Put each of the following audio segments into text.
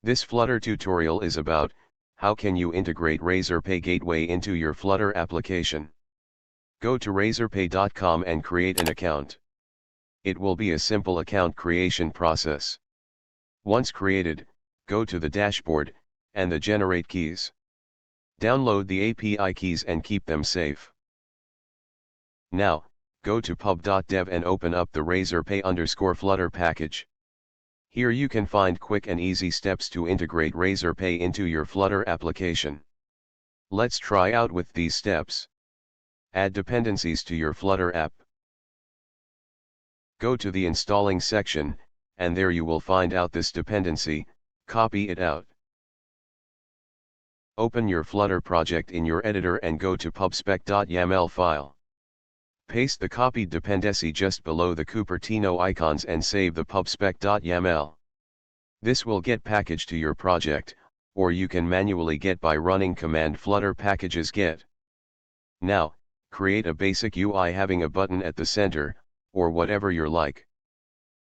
This Flutter tutorial is about, how can you integrate Razorpay Gateway into your Flutter application. Go to razorpay.com and create an account. It will be a simple account creation process. Once created, go to the dashboard, and the Generate keys. Download the API keys and keep them safe. Now, go to pub.dev and open up the Razorpay_Flutter package. Here you can find quick and easy steps to integrate Razorpay into your Flutter application. Let's try out with these steps. Add dependencies to your Flutter app. Go to the installing section, and there you will find out this dependency, copy it out. Open your Flutter project in your editor and go to pubspec.yaml file. Paste the copied dependency just below the Cupertino icons and save the pubspec.yaml. This will get packaged to your project, or you can manually get by running command flutter packages get. Now, create a basic UI having a button at the center, or whatever you're like.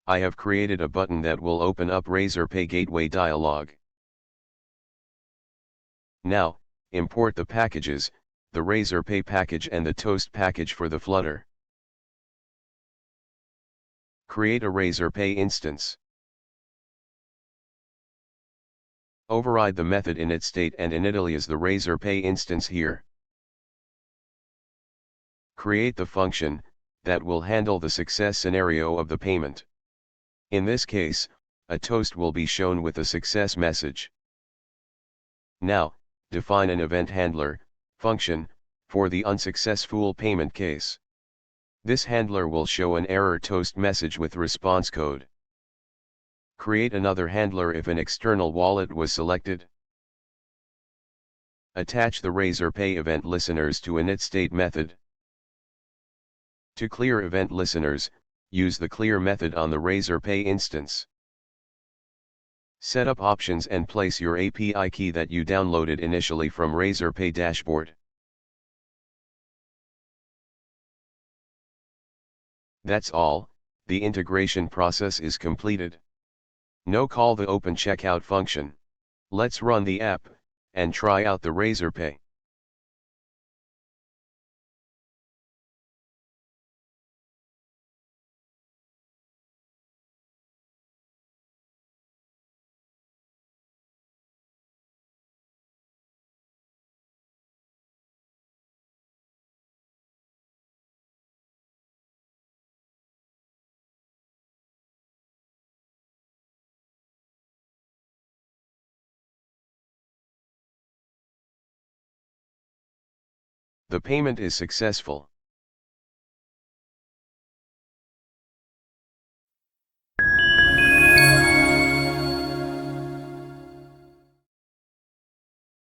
I have created a button that will open up Razorpay Gateway dialog. Now, import the packages, the Razorpay package and the Toast package for the Flutter. Create a Razorpay instance. Override the method initState and initalias the Razorpay instance here. Create the function that will handle the success scenario of the payment. In this case, a toast will be shown with a success message. Now, define an event handler function for the unsuccessful payment case. This handler will show an error toast message with response code. Create another handler if an external wallet was selected. Attach the Razorpay event listeners to initState method. To clear event listeners, use the clear method on the Razorpay instance. Set up options and place your API key that you downloaded initially from Razorpay dashboard. That's all, the integration process is completed. Now call the Open Checkout function. Let's run the app, and try out the Razorpay. The payment is successful.